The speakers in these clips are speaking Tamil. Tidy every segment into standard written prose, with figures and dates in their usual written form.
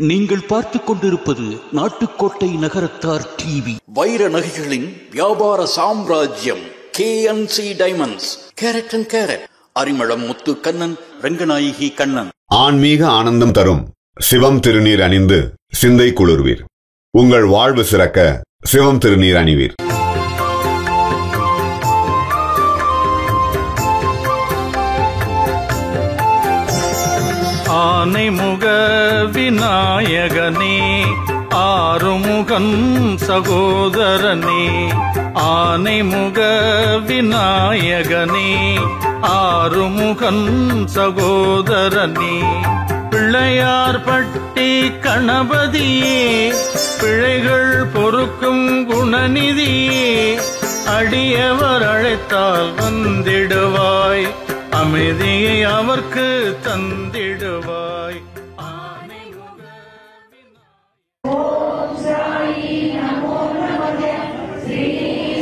நீங்கள் பார்த்துக் கொண்டிருப்பது நாட்டுக்கோட்டை நகரத்தார் டிவி. வைர நகைகளின் வியாபார சாம்ராஜ்யம் KNC diamonds. Carat and carat. Arimalam Muthu Kannan, Ranganayaki Kannan. ஆன்மீக ஆனந்தம் தரும் சிவம் திருநீர் அணிந்து சிந்தை குளிர்வீர். உங்கள் வாழ்வு சிறக்க சிவம் திருநீர் அணிவீர். ஆனைமுக விநாயகனே, ஆறுமுகன் சகோதரனே. ஆனைமுக விநாயகனே, ஆறுமுகன் சகோதரனே. பிள்ளையார் பட்டி கணபதியே, பிழைகள் பொறுக்கும் குணநிதியே. அடியவர் அழைத்தால் வந்திடுவாய், அமைதியை அவர்க்கு தந்திடுவாய். ஓம் சாயி நமோ நமக, ஸ்ரீ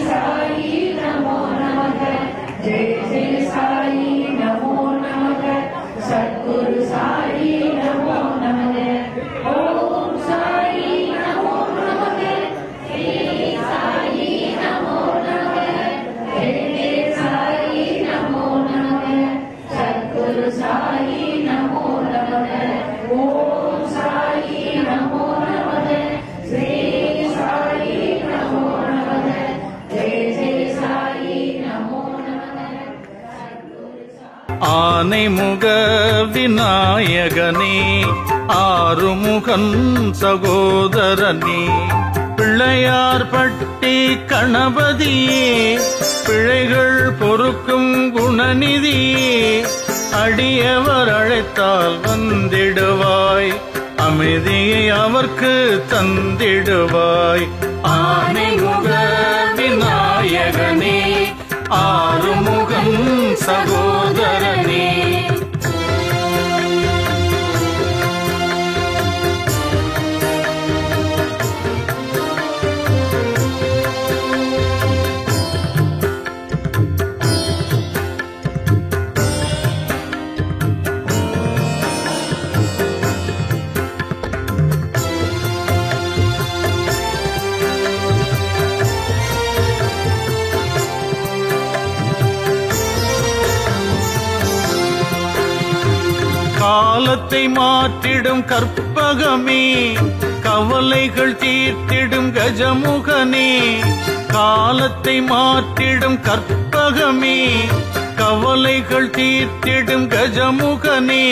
சாயி நமோ நமக, ஜெய ஜெய சாயி நமோ நமக, சத்குரு சாயி நமோ நமக. ஓம் சாயி நமோ நமக, ஸ்ரீ சாயி நமோ நமக, ஜெய ஜெய சாயி நமோ நமக, சத்குரு சாயி நமோ நமக. ஓம் சாயி நமோ நமக, ஸ்ரீ சாயி நமோ நமக, ஜெய ஜெய சாயி நமோ நமக. ஆனைமுக விநாயகனே, ஆறுமுகன் சகோதரனே. பிள்ளையார் பட்டி கணபதியே, பிழைகள் பொறுக்கும் குணநிதியே. அடியவர் அழைத்தால் வந்திடுவாய், அமைதியை அவர்க்கு தந்திடுவாய். ஆனைமுக விநாயகனே, ஆறுமுகன் சகோதரனே. காலத்தை மாற்றிடும் கற்பகமே, கவலைகள் தீர்த்திடும் கஜமுகனே. காலத்தை மாற்றிடும் கற்பகமே, கவலைகள் தீர்த்திடும் கஜமுகனே.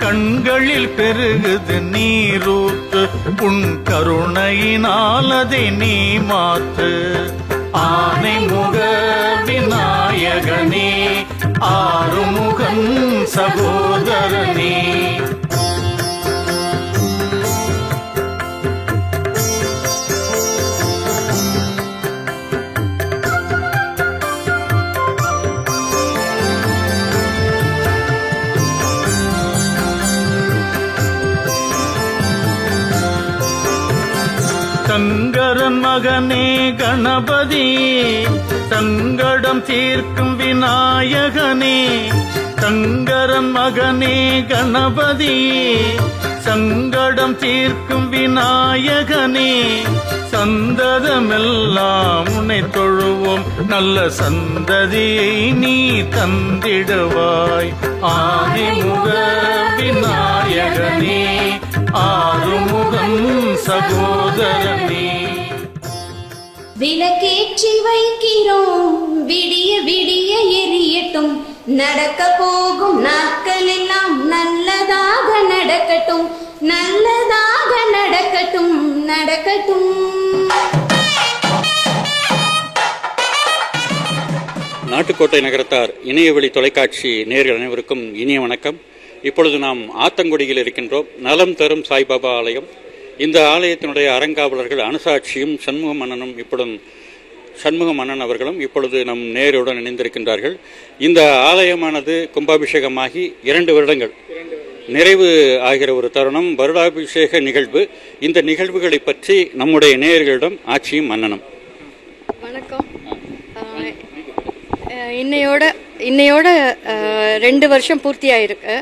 கண்களில் பெருகுது நீரூற்று, உன் கருணையினால் அதை நீ மாற்று. ஆனைமுக விநாயகனே, ஆறுமுகன் சகோதரனே. சங்கரன் மகனே கணபதியே, சங்கடம் தீர்க்கும் விநாயகனே. சங்கரன் மகனே கணபதியே, சங்கடம் தீர்க்கும் விநாயகனே. சந்ததமெல்லாம் உன்னை தொழுவோம், நல்ல சந்ததியை நீ தந்திடுவாய். ஆதிமுக விநாயகனே, ஆறுமுகன் சகோதரனே. விளக்கேற்றி வைக்கிறோம், விடிய விடிய எரியட்டும். நடக்க போகும் நாட்கள் எல்லாம் நல்லதாக நடக்கட்டும், நல்லதாக நடக்கட்டும், நடக்கட்டும். நாட்டுக்கோட்டை நகரத்தார் இணையவழி தொலைக்காட்சி நேயர்கள் அனைவருக்கும் இனிய வணக்கம். இப்பொழுது நாம் ஆத்தங்குடியில் இருக்கின்றோம். நலம் தரும் சாய்பாபா ஆலயம். இந்த ஆலயத்தினுடைய அறங்காவலர்கள் அனுசாட்சியும் சண்முக மன்னனும் சண்முக மன்னன் அவர்களும் இப்பொழுது நம் நேருடன் இணைந்திருக்கின்றார்கள். இந்த ஆலயமானது கும்பாபிஷேகமாகி 2 வருடங்கள் நிறைவு ஆகிற ஒரு தருணம், வருடாபிஷேக நிகழ்வு. இந்த நிகழ்வுகளை பற்றி நம்முடைய நேயர்களிடம் ஆட்சியும் மன்னனும். வணக்கம். இன்னையோட 2 வருஷம் பூர்த்தி ஆயிருக்கு.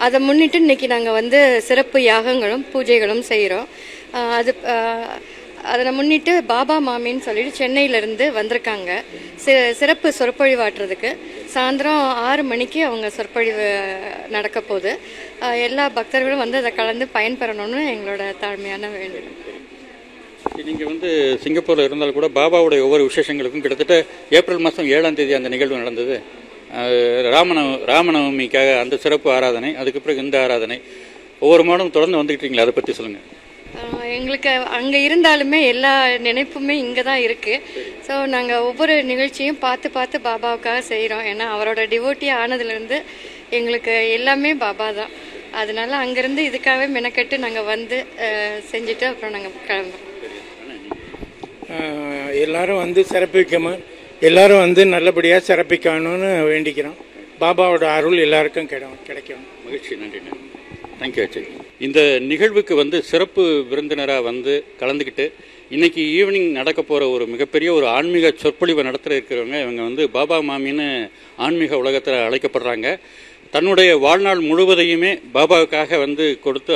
அதை முன்னிட்டு இன்னைக்கு நாங்கள் வந்து சிறப்பு யாகங்களும் பூஜைகளும் செய்கிறோம். அதை முன்னிட்டு பாபா மாமின்னு சொல்லிட்டு சென்னையிலேருந்து வந்திருக்காங்க சிறப்பு சொற்பொழிவாட்டுறதுக்கு. சாயந்தரம் 6 மணிக்கு அவங்க சொற்பொழிவு நடக்க போகுது. எல்லா பக்தர்களும் வந்து அதை கலந்து பயன்பெறணும்னு எங்களோட தாழ்மையான வேண்டுதல். நீங்கள் வந்து சிங்கப்பூரில் இருந்தாலும் கூட பாபாவுடைய ஒவ்வொரு விசேஷங்களுக்கும் கிட்டத்தட்ட ஏப்ரல் மாதம் 7ஆம் தேதி அந்த நிகழ்வு நடந்தது. ராமநவமிக்காக அந்த சிறப்பு ஆராதனை, அதுக்கு பிறகு இந்த ஆராதனை ஒவ்வொரு மாதமும் தொடர்ந்து வந்துக்கிட்டு இருக்கீங்களா, அதை பற்றி சொல்லுங்கள். எங்களுக்கு அங்கே இருந்தாலுமே எல்லா நினைப்புமே இங்கே தான் இருக்குது. ஸோ நாங்கள் ஒவ்வொரு நிகழ்ச்சியும் பார்த்து பார்த்து பாபாவுக்காக செய்கிறோம். ஏன்னா அவரோட டிவோட்டி ஆனதுலேருந்து எங்களுக்கு எல்லாமே பாபா தான். அதனால அங்கேருந்து இதுக்காகவே மெனக்கட்டு நாங்கள் வந்து செஞ்சுட்டு அப்புறம் நாங்கள் கிளம்புறோம். எல்லாரும் வந்து சிறப்பிக்கணும், எல்லாரும் வந்து நல்லபடியாக சிறப்பிக்கணும்னு வேண்டிக்கிறோம். பாபாவோட அருள் எல்லாருக்கும் கிடைக்கும். மகிழ்ச்சி, நன்றி. தேங்க்யூ ஆச்சாரி. இந்த நிகழ்வுக்கு வந்து சிறப்பு விருந்தினராக வந்து கலந்துக்கிட்டு இன்னைக்கு ஈவினிங் நடக்க போகிற ஒரு மிகப்பெரிய ஒரு ஆன்மீக சொற்பொழிவை நடத்த இருக்கிறவங்க இவங்க வந்து பாபா மாமின்னு ஆன்மீக உலகத்தில் அழைக்கப்படுறாங்க. தன்னுடைய வாழ்நாள் முழுவதையுமே பாபாவுக்காக வந்து கொடுத்து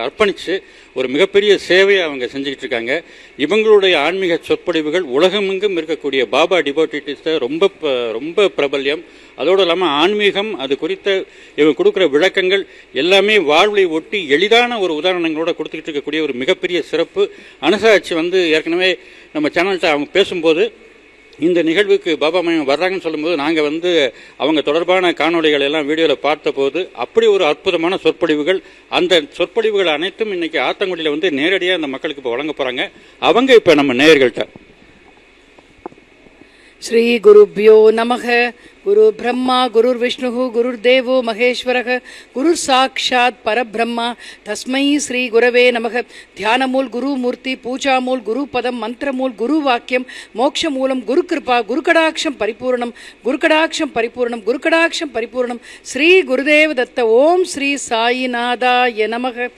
அர்ப்பணித்து ஒரு மிகப்பெரிய சேவையை அவங்க செஞ்சுக்கிட்டு இருக்காங்க. இவங்களுடைய ஆன்மீக சொற்பொழிவுகள் உலகமெங்கும் இருக்கக்கூடிய பாபா டிவோட்டிஸை ரொம்ப பிரபல்யம். அதோடு இல்லாமல் ஆன்மீகம் அது குறித்த இவங்க கொடுக்குற விளக்கங்கள் எல்லாமே வாழ்வை ஒட்டி எளிதான ஒரு உதாரணங்களோட கொடுத்துக்கிட்டு இருக்கக்கூடிய ஒரு மிகப்பெரிய சிறப்பு. அனுசாட்சி வந்து ஏற்கனவே நம்ம சேனல்கிட்ட அவங்க பேசும்போது இந்த நிகழ்வுக்கு பாபா மாமி வர்றாங்கன்னு சொல்லும்போது நாங்கள் வந்து அவங்க தொடர்பான காணொலிகள் எல்லாம் வீடியோவில் பார்த்தபோது அப்படி ஒரு அற்புதமான சொற்பொழிவுகள், அந்த சொற்பொழிவுகள் அனைத்தும் இன்னைக்கு ஆத்தங்குடியில் வந்து நேரடியாக அந்த மக்களுக்கு இப்போ வழங்க போகிறாங்க. அவங்க இப்போ நம்ம நேயர்கள்ட்ட ஸ்ரீ குருப்யோ நமக. குரு பிரம்மா குருர் விஷ்ணு குருர் தேவோ மகேஸ்வரக குருர் சாட்சாத் பரபிரம்மா தஸ்மை ஸ்ரீ குரவே நமக. தியானமூல் குரு மூர்த்தி, பூஜாமூல் குரு பதம், மந்திரமூல் குரு வாக்கியம், மோட்ச மூலம் குரு கிருபா, குருகடாட்சம் பரிபூர்ணம், குருகடாட்சம் பரிபூர்ணம், குருகடாட்சம் பரிபூர்ணம். ஸ்ரீ குருதேவ தத்த. ஓம் ஸ்ரீ சாயிநாதாய நமக.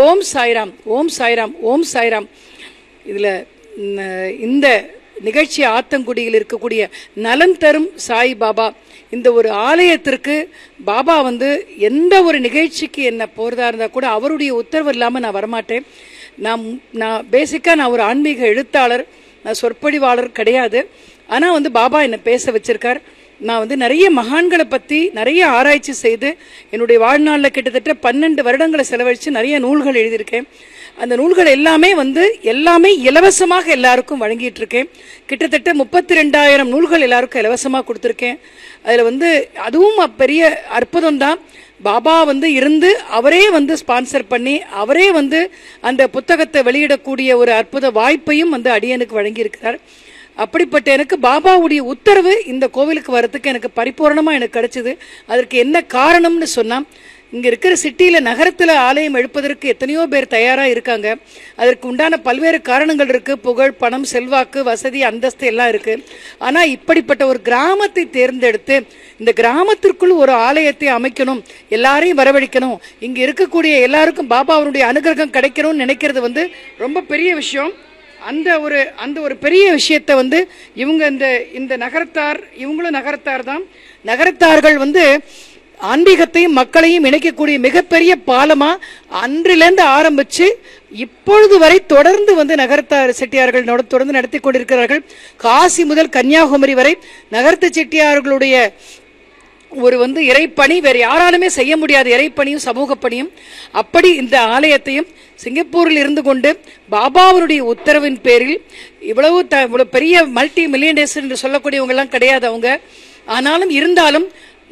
ஓம் சாய்ராம், ஓம் சாய்ராம், ஓம் சாய்ராம். இதில் இந்த நிகழ்ச்சி ஆத்தங்குடியில் இருக்கக்கூடிய நலன் தரும் சாய் பாபா, இந்த ஒரு ஆலயத்திற்கு பாபா வந்து எந்த ஒரு நிகழ்ச்சிக்கு என்ன போகிறதா இருந்தால் கூட அவருடைய உத்தரவு இல்லாமல் நான் வரமாட்டேன். நான் பேசிக்காக நான் ஒரு ஆன்மீக எழுத்தாளர், நான் சொற்பொழிவாளர் கிடையாது. ஆனால் வந்து பாபா என்னை பேச வச்சிருக்கார். நான் வந்து நிறைய மகான்களை பற்றி நிறைய ஆராய்ச்சி செய்து என்னுடைய வாழ்நாளில் கிட்டத்தட்ட 12 வருடங்களை செலவழித்து நிறைய நூல்கள் எழுதியிருக்கேன். அந்த நூல்கள் எல்லாமே இலவசமாக எல்லாருக்கும் வழங்கிட்டு இருக்கேன். கிட்டத்தட்ட 32,000 நூல்கள் எல்லாருக்கும் இலவசமாக கொடுத்துருக்கேன். அதில் அதுவும் பெரிய அற்புதம் தான். பாபா இருந்து அவரே ஸ்பான்சர் பண்ணி அவரே அந்த புத்தகத்தை வெளியிடக்கூடிய ஒரு அற்புத வாய்ப்பையும் அடியனுக்கு வழங்கியிருக்கிறார். அப்படிப்பட்ட எனக்கு பாபாவுடைய உத்தரவு இந்த கோவிலுக்கு வரதுக்கு எனக்கு பரிபூர்ணமாக எனக்கு கிடைச்சது. அதற்கு என்ன காரணம்னு சொன்னால், இங்கே இருக்கிற சிட்டியில் நகரத்தில் ஆலயம் எழுப்பதற்கு எத்தனையோ பேர் தயாராக இருக்காங்க. அதற்கு உண்டான பல்வேறு காரணங்கள் இருக்குது. புகழ், பணம், செல்வாக்கு, வசதி, அந்தஸ்து எல்லாம் இருக்குது. ஆனால் இப்படிப்பட்ட ஒரு கிராமத்தை தேர்ந்தெடுத்து இந்த கிராமத்திற்குள் ஒரு ஆலயத்தை அமைக்கணும், எல்லாரையும் வரவழைக்கணும், இங்கே இருக்கக்கூடிய எல்லாருக்கும் பாபாவுடைய அனுகிரகம் கிடைக்கணும்னு நினைக்கிறது ரொம்ப பெரிய விஷயம். அந்த ஒரு பெரிய விஷயத்தை இவங்க இந்த நகரத்தார், இவங்களும் நகரத்தார் தான். நகரத்தார்கள் ஆன்மீகத்தையும் மக்களையும் இணைக்கக்கூடிய மிகப்பெரிய பாலமா அன்றிலிருந்து ஆரம்பிச்சு இப்பொழுது வரை தொடர்ந்து நகரத்தார் செட்டியார்கள் தொடர்ந்து நடத்தி கொண்டிருக்கிறார்கள். காசி முதல் கன்னியாகுமரி வரை நகரத்து செட்டியார்களுடைய ஒரு இறைப்பணி வேறு யாராலுமே செய்ய முடியாத இறைப்பணியும் சமூக பணியும். அப்படி இந்த ஆலயத்தையும் சிங்கப்பூரில் இருந்து கொண்டு பாபாவுடைய உத்தரவின் பேரில் இவ்வளவு பெரிய மல்டி மில்லியனர்ஸ் என்று சொல்லக்கூடியவங்க எல்லாம் கிடையாது அவங்க. ஆனாலும் இருந்தாலும்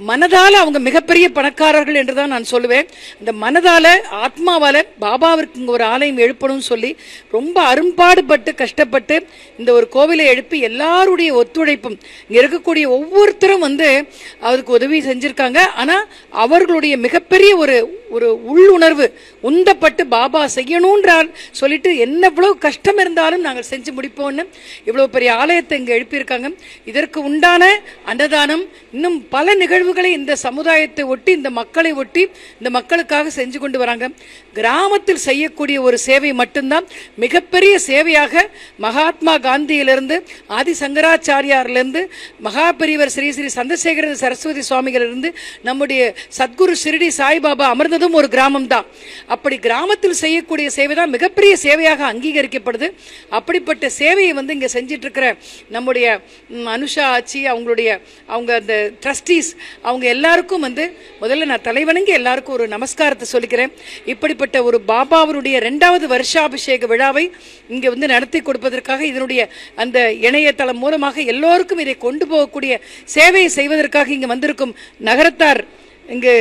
மனதால அவங்க மிகப்பெரிய பணக்காரர்கள் என்றுதான் நான் சொல்லுவேன். இந்த மனதால ஆத்மாவால பாபாவிற்கு இங்க ஒரு ஆலயம் எழுப்பணும்னு சொல்லி ரொம்ப அரும்பாடுபட்டு கஷ்டப்பட்டு இந்த ஒரு கோவிலை எழுப்பி எல்லாருடைய ஒத்துழைப்பும் இங்க இருக்கக்கூடிய ஒவ்வொருத்தரும் அவருக்கு உதவி செஞ்சிருக்காங்க. ஆனா அவர்களுடைய மிகப்பெரிய ஒரு உள்ளுணர்வு உந்தப்பட்டு பாபா செய்யணும்ன்றார் சொல்லிட்டு எவ்வளவு கஷ்டம் இருந்தாலும் நாங்கள் செஞ்சு முடிப்போம்னு இவ்வளவு பெரிய ஆலயத்தை இங்க எழுப்பியிருக்காங்க. இதற்கு உண்டான அன்னதானம் இன்னும் பல நிகழ்வுகளை இந்த சமுதாயத்தை ஒட்டி இந்த மக்களை ஒட்டி இந்த மக்களுக்காக செஞ்சு கொண்டு வராங்க. கிராமத்தில் செய்யக்கூடிய ஒரு சேவை மட்டும்தான் மிகப்பெரிய சேவையாக மகாத்மா காந்தியிலிருந்து ஆதி சங்கராச்சாரியாரிலிருந்து மகாபெரிவர் ஸ்ரீ ஸ்ரீ சந்திரசேகர சரஸ்வதி சுவாமிகளிலிருந்து நம்முடைய சத்குரு ஷிரடி சாய்பாபா அமர்ந்ததும் ஒரு கிராமம் தான். அப்படி கிராமத்தில் செய்யக்கூடிய சேவை தான் மிகப்பெரிய சேவையாக அங்கீகரிக்கப்படுது. அப்படிப்பட்ட சேவையை இங்க செஞ்சிட்டு இருக்கிற நம்முடைய அனுஷா ஆச்சி, அவங்க அந்த ட்ரஸ்டீஸ், அவங்க எல்லாருக்கும் முதல்ல நான் தலைவணங்கி எல்லாருக்கும் ஒரு நமஸ்காரத்தை சொல்லிக்கிறேன். இப்படிப்பட்ட ஒரு பாபாவுடைய 2வது வருஷாபிஷேக விழாவை இங்க நடத்தி கொடுப்பதற்காக இதனுடைய அந்த இணையதளம் மூலமாக எல்லோருக்கும் இதை கொண்டு போகக்கூடிய சேவையை செய்வதற்காக இங்க வந்திருக்கும் நகரத்தார், இங்கு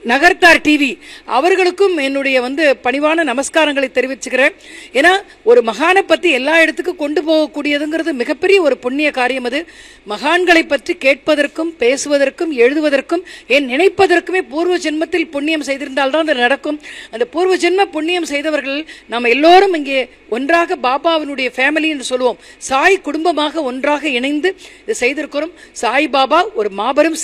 நகர்த்தார் டிவி அவர்களுக்கும் என்னுடைய பணிவான நமஸ்காரங்களை தெரிவிச்சுக்கிறேன். ஏன்னா ஒரு மகானை பற்றி எல்லா இடத்துக்கும் கொண்டு போகக்கூடியதுங்கிறது மிகப்பெரிய ஒரு புண்ணிய காரியம். அது மகான்களை பற்றி கேட்பதற்கும் பேசுவதற்கும் எழுதுவதற்கும் நினைப்பதற்குமே பூர்வ ஜென்மத்தில் புண்ணியம் செய்திருந்தால்தான் அது நடக்கும். அந்த பூர்வ ஜென்ம புண்ணியம் செய்தவர்கள் நம்ம எல்லோரும் இங்கே ஒன்றாக பாபாவினுடைய ஃபேமிலி என்று சொல்லுவோம், சாய் குடும்பமாக ஒன்றாக இணைந்து இது செய்திருக்கிறோம். சாய் பாபா ஒரு மாபெரும்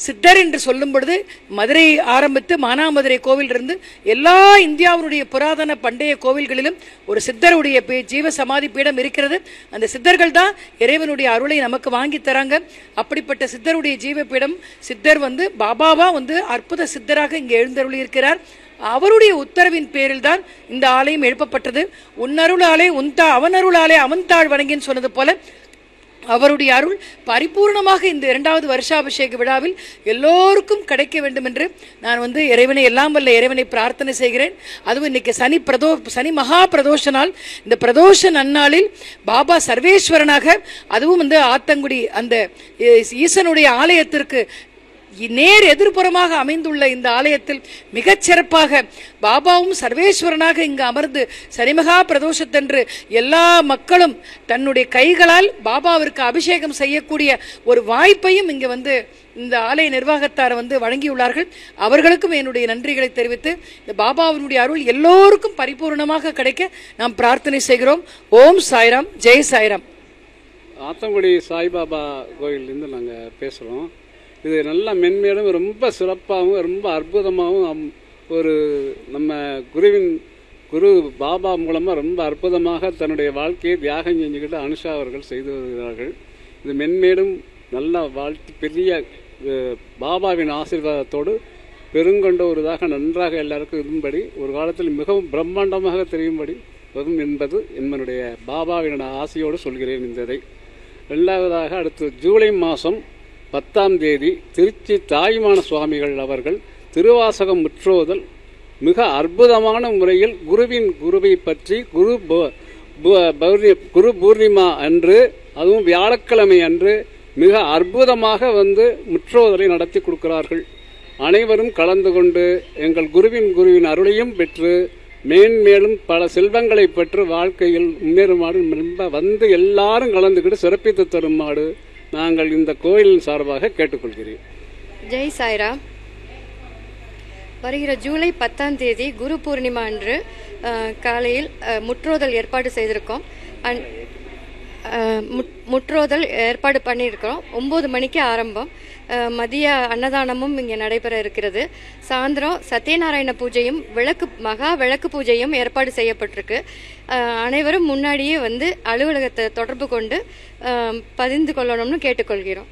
சித்தர் என்று சொல்லும் பொழுது மதுரை ஆரம்பித்து மானாமதுரை கோவிலிருந்து எல்லா இந்தியாவுடைய புராதன பண்டைய கோவில்களிலும் ஒரு சித்தருடைய ஜீவ சமாதி பீடம் இருக்கிறது. அந்த சித்தர்கள் தான் இறைவனுடைய அருளை நமக்கு வாங்கி தராங்க. அப்படிப்பட்ட சித்தருடைய ஜீவ பீடம், சித்தர் பாபாவா அற்புத சித்தராக இங்கே எழுந்தருளி இருக்கிறார். அவருடைய உத்தரவின் பேரில் தான் இந்த ஆலயம் எழுப்பப்பட்டது. உன்னருளாலே அவனருளாலே அவன்தாழ் வணங்கின்னு சொன்னது போல அவருடைய அருள் பரிபூர்ணமாக இந்த 2வது வருஷாபிஷேக விழாவில் எல்லோருக்கும் கிடைக்க வேண்டும் என்று நான் இறைவனை, எல்லாம் வல்ல இறைவனை பிரார்த்தனை செய்கிறேன். அதுவும் இன்னைக்கு சனி மகா பிரதோஷ நாள். இந்த பிரதோஷ நன்னாளில் பாபா சர்வேஸ்வரனாக, அதுவும் ஆத்தங்குடி அந்த ஈசனுடைய ஆலயத்திற்கு நேர் எதிர்ப்புறமாக அமைந்துள்ள இந்த ஆலயத்தில் மிகச் சிறப்பாக பாபாவும் சர்வேஸ்வரனாக இங்கு அமர்ந்து சரிமகா பிரதோஷத்தன்று எல்லா மக்களும் தன்னுடைய கைகளால் பாபாவிற்கு அபிஷேகம் செய்யக்கூடிய ஒரு வாய்ப்பையும் இங்கு இந்த ஆலய நிர்வாகத்தார் வழங்கியுள்ளார்கள். அவர்களுக்கும் என்னுடைய நன்றிகளை தெரிவித்து இந்த பாபாவினுடைய அருள் எல்லோருக்கும் பரிபூர்ணமாக கிடைக்க நாம் பிரார்த்தனை செய்கிறோம். ஓம் சாய்ராம், ஜெய் சாய்ராம். ஆத்தங்குடி சாய்பாபா கோயிலிருந்து நாங்கள் பேசுகிறோம். இது நல்லா மென்மேலும் ரொம்ப சிறப்பாகவும் ரொம்ப அற்புதமாகவும் ஒரு நம்ம குரு பாபா மூலமாக ரொம்ப அற்புதமாக தன்னுடைய வாழ்க்கையை தியாகம் செஞ்சுக்கிட்டு அனுஷா அவர்கள் செய்து வருகிறார்கள். இது மென்மேலும் நல்லா வாழ்த்து பெரிய பாபாவின் ஆசீர்வாதத்தோடு பெருங்கொண்ட ஒருதாக நன்றாக எல்லாருக்கும் இருக்கும்படி ஒரு காலத்தில் மிகவும் பிரம்மாண்டமாக தெரியும்படி வரும் என்பது என்னுடைய பாபாவின் ஆசையோடு சொல்கிறேன். இந்ததை 2வதாக அடுத்து ஜூலை மாதம் 10ஆம் தேதி திருச்சி தாயுமான சுவாமிகள் அவர்கள் திருவாசகம் முற்றோதல் மிக அற்புதமான முறையில் குருவை பற்றி குரு பூர்ணிமா அன்று, அதுவும் வியாழக்கிழமை அன்று மிக அற்புதமாக முற்றோதலை நடத்தி கொடுக்கிறார்கள். அனைவரும் கலந்து கொண்டு எங்கள் குருவின் அருளையும் பெற்று மேன்மேலும் பல செல்வங்களை பெற்று வாழ்க்கையில் முன்னேறுமாறு எல்லாரும் கலந்துக்கிட்டு சிறப்பித்து தருமாறு நாங்கள் இந்த கோயிலின் சார்பாக கேட்டுக்கொள்கிறேன். ஜெய் சாய்ராம். வருகிற ஜூலை 10ஆம் தேதி குரு பூர்ணிமா அன்று காலையில் முற்றோதல் ஏற்பாடு செய்திருக்கோம். முற்றோதல் ஏற்பாடு பண்ணியிருக்கிறோம். 9 மணிக்கு ஆரம்பம். மதிய அன்னதானமும் இங்கே நடைபெற இருக்கிறது. சாயந்தரம் சத்யநாராயண பூஜையும் மகா விளக்கு பூஜையும் ஏற்பாடு செய்யப்பட்டிருக்கு. அனைவரும் முன்னாடியே அலுவலகத்தை தொடர்பு கொண்டு பதிந்து கொள்ளணும்னு கேட்டுக்கொள்கிறோம்.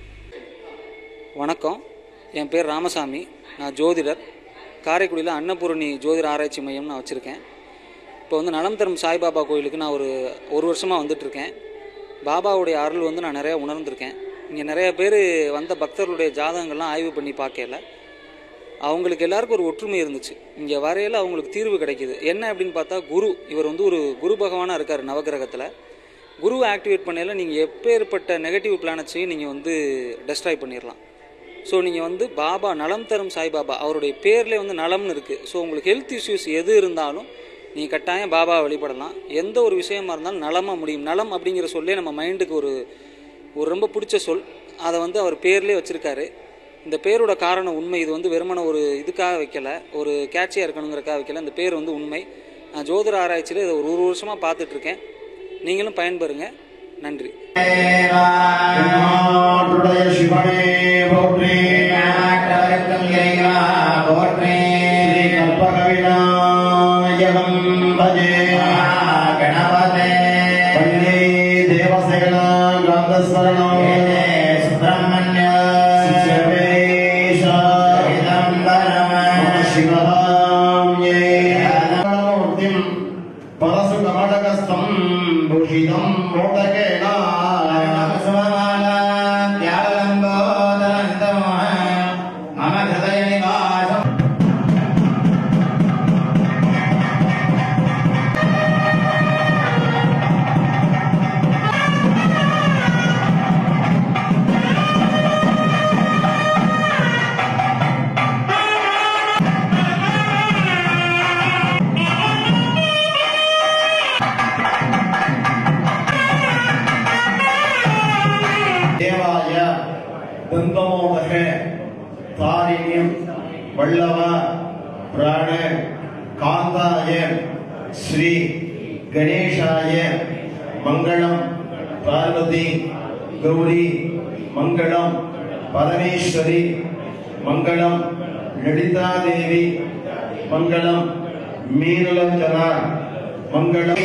வணக்கம், என் பேர் ராமசாமி. நான் ஜோதிடர். காரைக்குடியில் அன்னபூரணி ஜோதிட ஆராய்ச்சி மையம் நான் வச்சுருக்கேன். இப்போ நலம் தரும் சாய்பாபா கோயிலுக்கு நான் ஒரு வருஷமாக வந்துட்டுருக்கேன். பாபாவுடைய அருள் நான் நிறையா உணர்ந்திருக்கேன். இங்கே நிறைய பேர் வந்த பக்தர்களுடைய ஜாதகங்கள்லாம் ஆய்வு பண்ணி பார்க்கல, அவங்களுக்கு எல்லாருக்கும் ஒரு ஒற்றுமை இருந்துச்சு. இங்கே வரையில் அவங்களுக்கு தீர்வு கிடைக்கிது. என்ன அப்படின்னு பார்த்தா இவர் ஒரு குரு பகவானாக இருக்கார் நவகிரகத்தில். குருவை ஆக்டிவேட் பண்ணல நீங்கள் எப்பேற்பட்ட நெகட்டிவ் பிளானட்ஸையும் நீங்கள் டெஸ்ட்ராய் பண்ணிடலாம். ஸோ நீங்கள் பாபா நலம் தரும் சாய்பாபா அவருடைய பேர்லேயே நலம்னு இருக்குது. ஸோ உங்களுக்கு ஹெல்த் இஷ்யூஸ் எது இருந்தாலும் நீங்கள் கட்டாயம் பாபா வழிபடலாம். எந்த ஒரு விஷயமா இருந்தாலும் நலமாக முடியும். நலம் அப்படிங்கிற சொல்லே நம்ம மைண்டுக்கு ஒரு ரொம்ப பிடிச்ச சொல். அதை அவர் பேர்லேயே வச்சுருக்காரு. இந்த பேரோட காரணம் உண்மை. இது வெறுமன ஒரு இதுக்காக வைக்கல, ஒரு கேட்சியாக இருக்கணுங்கிறக்காக வைக்கல. இந்த பேர் உண்மை. நான் ஜோதிட ஆராய்ச்சியில் இதை ஒரு வருஷமாக பார்த்துட்ருக்கேன். நீங்களும் பயன்பெறுங்க. நன்றி. சிவனே போற்றி. विनायकं भजे गणपते वन्दे देवसेना ग्रन्थस्मरणं सुब्रह्मण्य शिवेश शिवहाम्ये मूर्तिं परशुकमटकस्थं भूषितं मोटकेन मम हृदय निवासम् देवाय दन्तमोदक तारिण्यं वल्लभ प्राण कांताय श्री गणेशाय मंगलम पार्वती गौरी मंगलम परमेश्वरी मंगलम ललिता देवी मंगलम मीनलोचना मंगलम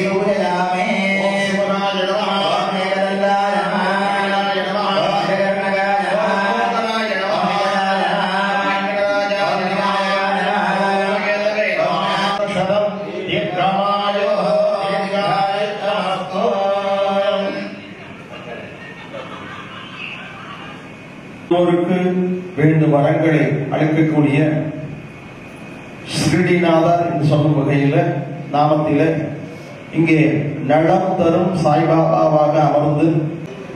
வேண்டும் வரங்களை அளிக்கக்கூடிய ஸ்ரீநாதர் என்று சொல்லும் வகையில் நாமத்தில இங்கே நலம் தரும் சாய்பாபாவாக அமர்ந்து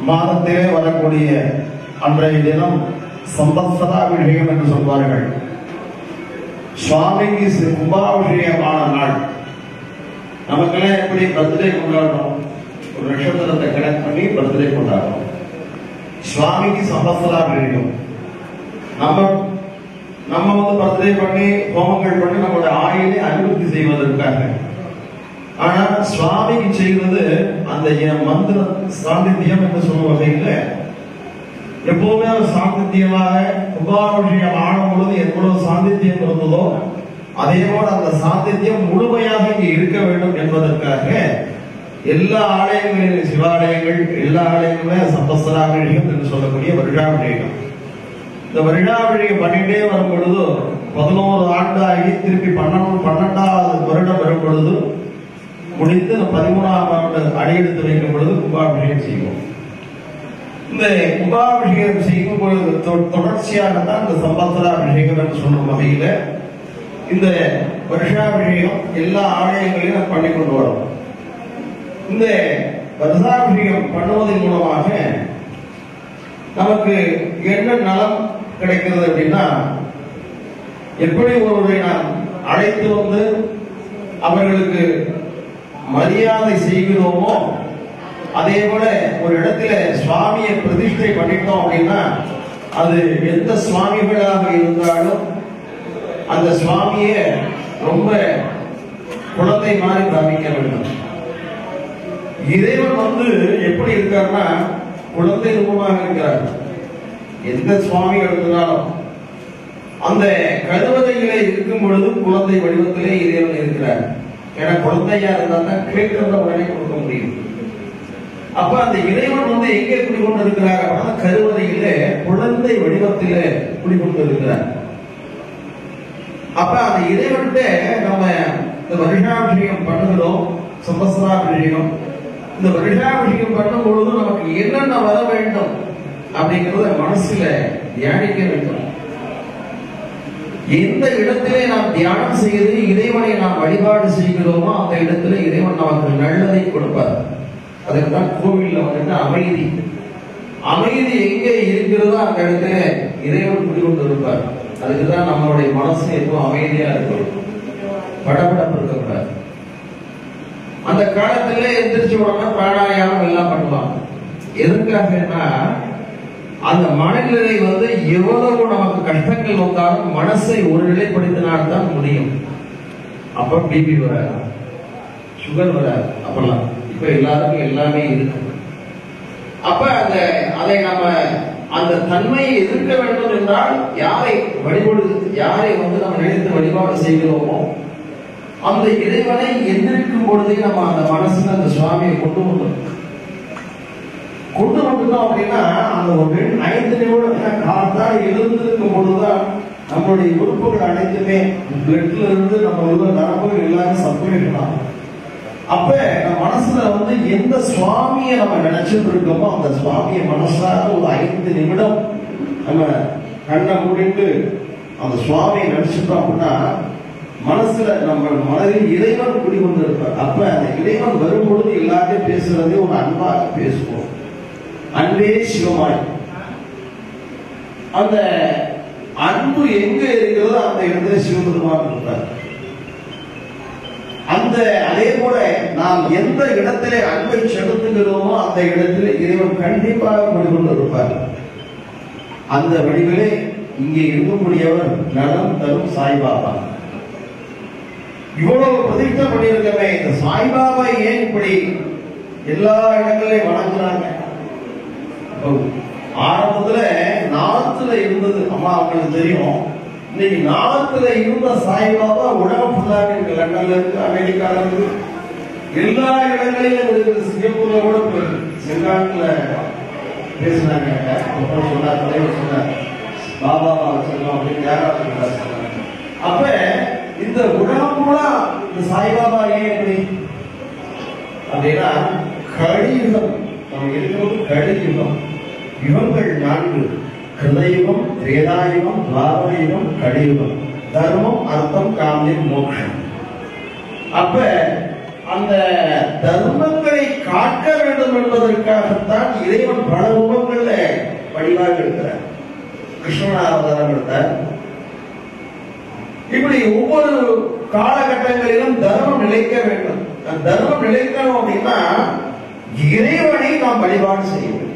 மாதத்திலே வரக்கூடிய அன்றைய தினம் சம்பத்சதாபிஷேகம் என்று சொல்வார்கள். சுவாமிக்கு கும்பாபிஷேகமான நாள். நமக்கெல்லாம் எப்படி பர்த்டே கொண்டாடணும், ஒரு நட்சத்திரத்தை கனெக்ட் பண்ணி பர்த்டே கொண்டாடணும். சுவாமிக்கு சம்பத்சதாபிஷேகம். நம்ம பர்த்டே பண்ணி ஹோமங்கள் பண்ணி நம்மளுடைய ஆயுளை அனுபூதி செய்வதற்காக. ஆனா சுவாமிக்கு செய்வது அந்த மந்திர சாந்தித்யம் என்று சொல்லும் வகையில் எப்பவுமே ஒரு சாந்தித்யமாக கும்பாபிஷேகம் ஆடும் பொழுது எவ்வளவு சாந்தித்யம் இருந்ததோ அதே போல அந்த சாந்தித்யம் முழுமையாக இங்கே இருக்க வேண்டும் என்பதற்காக எல்லா ஆலயங்களிலும் சிவாலயங்கள் எல்லா ஆலயங்களுமே சம்பத்சராபிஷேகம் என்று சொல்லக்கூடிய வருஷாபிஷேகம். இந்த வருஷாபிஷேகம் பண்ணிட்டே வரும் பொழுது 11 ஆண்டு ஆகி திருப்பி 12வது வருடம் வரும் பொழுது முடித்து 13ஆம் ஆண்டு அடியெடுத்து வைக்கும் பொழுது கும்பாபிஷேகம் செய்வோம். இந்த கும்பாபிஷேகம் செய்யும் பொழுது தொடர்ச்சியாகத்தான் இந்த சம்பத்சராபிஷேகம் என்று சொல்லும் வகையில இந்த வருஷாபிஷேகம் எல்லா ஆலயங்களிலும் பண்ணி கொண்டு வரும். இந்த வருஷாபிஷேகம் பண்ணுவதன் மூலமாக நமக்கு என்ன நலம் கிடைக்கிறது அப்படின்னா, எப்படி ஒருவரை நாம் அழைத்து வந்து அவர்களுக்கு மரியாதை செய்கிறோமோ அதே போல ஒரு இடத்துல சுவாமியை பிரதிஷ்டை பண்ணிட்டோம் அப்படின்னா அது எந்த சுவாமிகளாக இருந்தாலும் அந்த சுவாமியை ரொம்ப குழந்தை மாதிரி பாவிக்க வேண்டும். இறைவன் வந்து எப்படி இருக்காருன்னா குழந்தை ரூபமாக இருக்கிறார். எந்த சுவாமி எடுத்தாலும் அந்த கருவறையிலே இருக்கும் பொழுது குழந்தை வடிவத்திலே இறைவன் இருக்கிறார். ஏன்னா குழந்தையா இருந்தா தான் கேட்கிறத உடனே கொடுக்க முடியும். அப்ப அந்த இறைவன் வந்து எங்கே குடிகொண்டு இருக்கிறார் அப்படின்னா கருவறையிலே குழந்தை வடிவத்திலே குடிகொண்டு இருக்கிறார். அப்ப அந்த இறைவன்கிட்ட நம்ம இந்த வருஷாபிஷேகம் பண்ணுகிறோம், சம்பத்சராபிஷேகம். இந்த வருஷாபிஷேகம் பண்ணும் பொழுது நமக்கு என்னென்ன வர வேண்டும் அப்படிங்கிறத மனசுல தியானிக்க வேண்டும். எந்த இடத்திலே நாம் தியானம் செய்து இறைவனை நாம் வழிபாடு செய்கிறோமோ அந்த இடத்துல இறைவன் நமக்கு நல்லதை கொடுப்பார். அதுக்கு தான் கோவில்ல வந்து அமைதி. அமைதி எங்கே இருக்கிறதோ அந்த இடத்துல இறைவன் குடிகொண்டு இருப்பார். அதுக்குதான் நம்மளுடைய மனசு எப்பவும் அமைதியா இருக்கும், படபடப்பு இருக்கக்கூடாது. அந்த காலத்திலே எந்திரிச்சு உடனே பிராணாயாமம் எல்லாம் பண்ணுவாங்க. எதுக்காகனா அந்த மனநிலை வந்து எவ்வளவு நமக்கு கஷ்டங்கள் வந்தாலும் மனசை ஒரு நிலைப்படுத்தினால்தான் முடியும். அப்ப பிபி வராது, சுகர் வராது. அப்பெல்லாம் இப்ப எல்லாருக்கும் எல்லாமே இருக்கு. அப்ப அதை நம்ம அந்த தன்மையை எதிர்க்க வேண்டும் என்றால் யாரை வந்து நம்ம நினைத்து வழிபாடு செய்கிறோமோ அந்த இறைவனை எந்திரிக்கும் பொழுதே நம்ம அந்த மனசுல அந்த சுவாமியை கொண்டு வந்துட்டோம் அப்படின்னா அந்த ஒரு 5 நிமிடம் காத்தால் எழுந்திருக்கும் பொழுதுதான் நம்மளுடைய உறுப்புகள் அனைத்துமே பிளட்ல இருந்து நம்ம உள்ள நரம்புகள் எல்லாரும் சர்க்குலேட். அப்ப நம்ம மனசுல எந்த சுவாமியை நம்ம நினைச்சிட்டு இருக்கோமோ அந்த சுவாமியை மனசார ஒரு 5 நிமிடம் நம்ம கண்ணை மூடிட்டு அந்த சுவாமியை நினைச்சிட்டோம் அப்படின்னா மனசுல நம்ம மனதில் இறைவன் குடிகொண்டு இருப்பார். அப்ப அந்த இறைவன் வரும்பொழுது எல்லாத்தையும் பேசுறதே ஒரு அன்பாக பேசுவோம். அன்பே சிவமாய். அந்த அன்பு எங்க இருக்கிறதோ அந்த இடத்துல சிவபெருமான் இருப்பார். அதே போல நாம் எந்த இடத்திலே அன்பை செலுத்துகிறோமோ அந்த இடத்திலே இறைவன் கண்டிப்பாக குடிகொண்டு இருப்பார். அந்த வடிவிலே இங்கே இருக்கக்கூடியவர் நலம் தரும் சாய்பாபா. இவ்வளவு பிரதிஷ்டை பண்ணியிருக்கவே இந்த சாய்பாபா ஏன் இப்படி எல்லா இடங்களையும் வணங்குறாங்க? ஆரம்பத்துல நார்த்ல இருந்தது, அம்மா அவங்களுக்கு தெரியும். இன்னைக்கு நார்த்ல இருந்த சாய்பாபா உலகம் ஃபுல்லாக இருக்கு. லண்டன்ல இருக்கு, அமெரிக்கால இருக்கு, எல்லா இடங்களிலும் இருக்குது. சிங்கப்பூர்ல கூட செங்காட்டுல பேசினாங்க. சொன்னார், தலைவர் சொன்னார், பாபா வச்சிருக்கோம் அப்படின்னு யாராவது சொன்னாங்க. அப்ப இந்த உலகம் பூரா இந்த சாய்பாபா ஏன் எப்படி அப்படின்னா கலியுகம். நம்ம இருக்கிறது கலியுகம். யுகங்கள் 4: கிருதயுகம், திரேதாயுகம், துவாபரயுகம், கலியுகம். தர்மம், அர்த்தம், காமியம், மோட்சம். அப்ப அந்த தர்மங்களை காக்க வேண்டும் என்பதற்காகத்தான் இறைவன் பல ரூபங்கள்ல வழிபாடு இருக்கிறார். கிருஷ்ணனாவதாரம் எடுத்தார். இப்படி ஒவ்வொரு காலகட்டங்களிலும் தர்மம் நிலைக்க வேண்டும். தர்மம் நிலைக்கணும் அப்படின்னா இறைவனை நாம் வழிபாடு செய்ய வேண்டும்.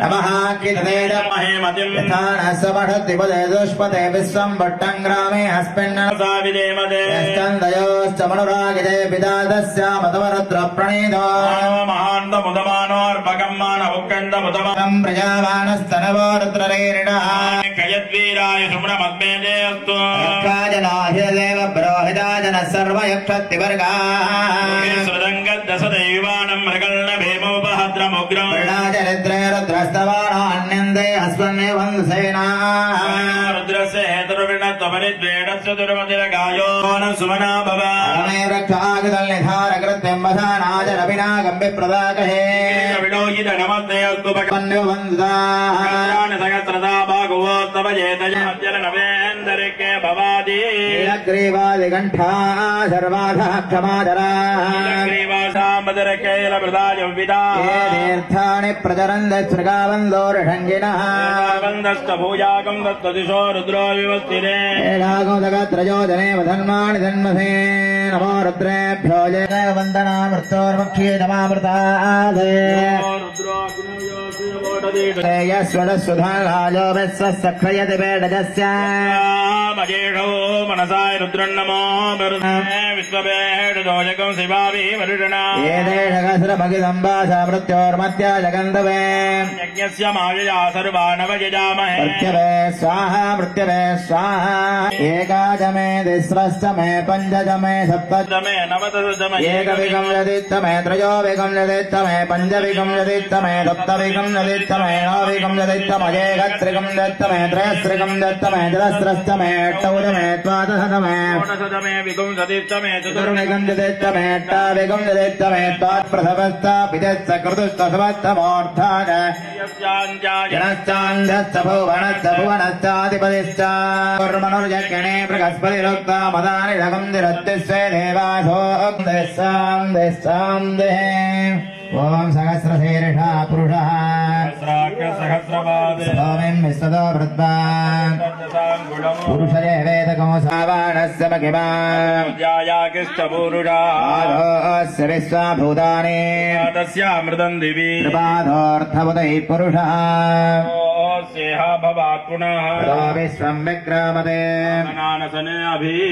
नमः कितदेदमहेमतिं यथानसमढति पदे दुष्पदे विश्वं भट्टं ग्रामे हस्पिन्नसाविदेमदे स्कन्दयोश्च मनुरागिदे विदादस्यामतवरुद्र प्रणीतो महान्तमुदमानोर्भगं मानवुक्कण्डमुदमं प्रजावानस्तनवो रुद्ररेरिणः कयद्वीराय सुम्रमद्मेदे अस्तु राजनाहिदेव ब्रोहिदाजन सर्वयक्षत्तिवर्गाः सृदङ्गद्दशदैवानं मृगल्न भीमोपहद्रमुग्रं प्रणाचरित्रे रुद्रस्तवानान्यन्दे अस्मन्ने वन्दसेनाः रुद्रस्य हेतुर्विणत्वपरिद्वेणस्य दुर्मतिरगायो न सुमना भव रमे रक्षागदल्निधारकृत्यं वधानाजरविनागं विप्रदाकहे विलोकित नमस्ते अस्तु भगवन्यो वन्दाः सहस्रदा भागवोत्तव जेतजमद्यल नवेन्दरिके भवादि नीलग्रीवादिकण्ठा सर्वाधः क्षमाधराः तीर्थानि प्रचरन्ति शृगावन्दोर्षङ्गिनः वन्दस्तभूयागं दत्तदिशो रुद्रो विवस्तिरे एकागोदगत्रयोजने वधन्माणि धन्मसे नमो रुद्रेभ्यो जय वन्दनामृतोर्मक्षे नमामृतादे यस्वदस्वधाराजो विश्वसख्ययति पेडजस्य मजेषो मनसाय रुद्रन्नमो विश्वपेडदोजकं शिवाभिः वरुणा ये देशकस्रमगिदम्बासा मृत्योर्मत्या जगन्धवे यज्ञस्य मायया सर्वानवयजामहे मृत्यवे स्वाहा मृत्यवे स्वाहा एकादमे तिस्रस्तमे पञ्चदमे सप्तदमे नवदशमे एकविकं यदित्तमे त्रयोविकं यदित्तमे पञ्चविकं यदित्तमे सप्तविकं यदित्तमे नवविकं यदित्तमे एकत्रिकं दत्तमे त्रयस्त्रिकं दत्तमे चतस्रस्तमे अष्टौदमे द्वादशतमे षोडशतमे विकं यदित्तमे चतुर्विकं यदित्तमे अष्टाविकं यदित्तमे त्वात्प्रथमस्तापितश्च कृतुस्तसवत्तमोऽर्थान् जनश्चान्धश्च भुवनश्च भुवनश्चाधिपतिश्च कुर्मनुर्यज्ञने बृहस्पतिरुक्ता मदानि लगं दिरत्तिस्वे देवासो ओम सहस्रशीर्षा पुरुषः सहस्रपादं विश्वतो वृद्धान् पुरुषये वेदको सावाणस्य महिमान् आदोऽस्य विश्वभूतानि तस्यामृतं दिवि कृपादोऽर्थवदै पुरुषः भवात् पुनः विश्वं विक्रामते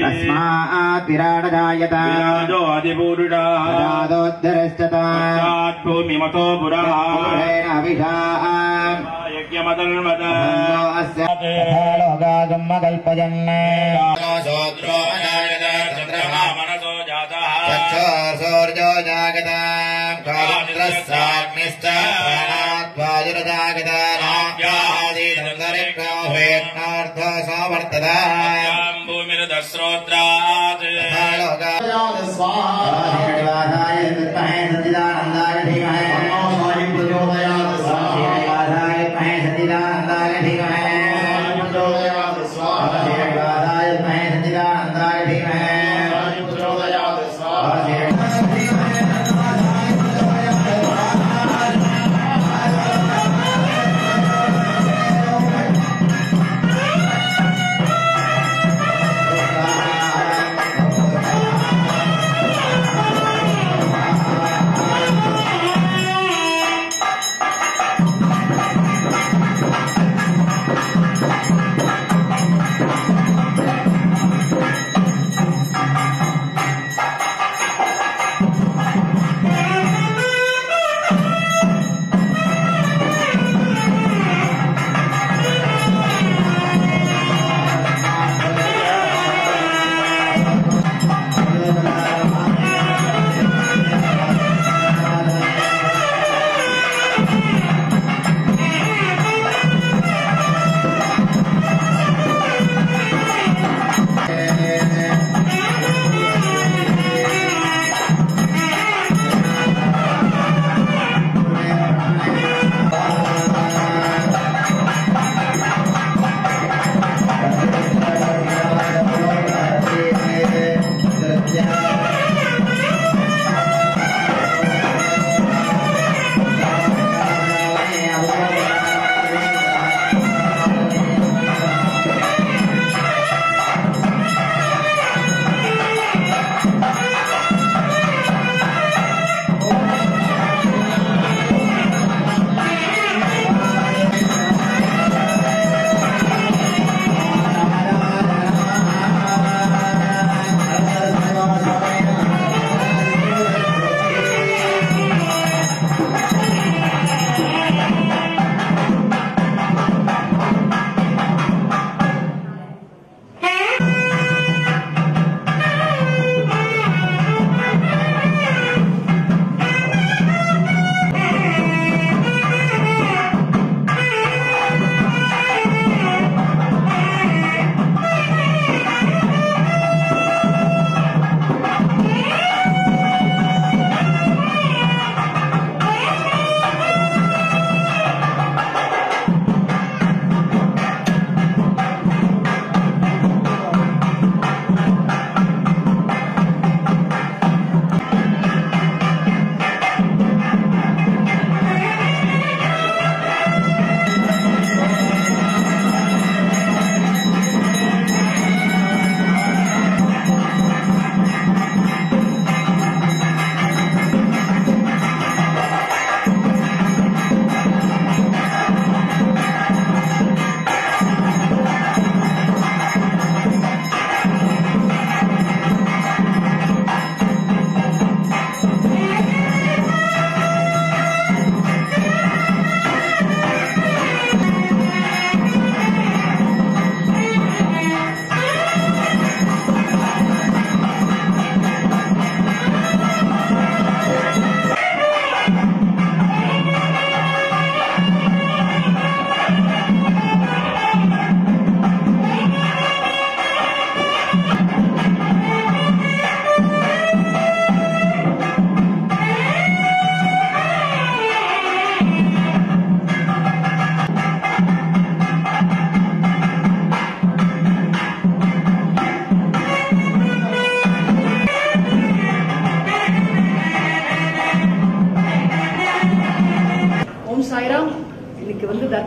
तस्मात् विराट जायत विराजोऽधिपुरुषः भूमिमतो पुरः यज्ञमतन्मतः कल्पयन् चक्षुर्सौर्यो जागताग्निश्च भूमिर्दस्रोत्रात्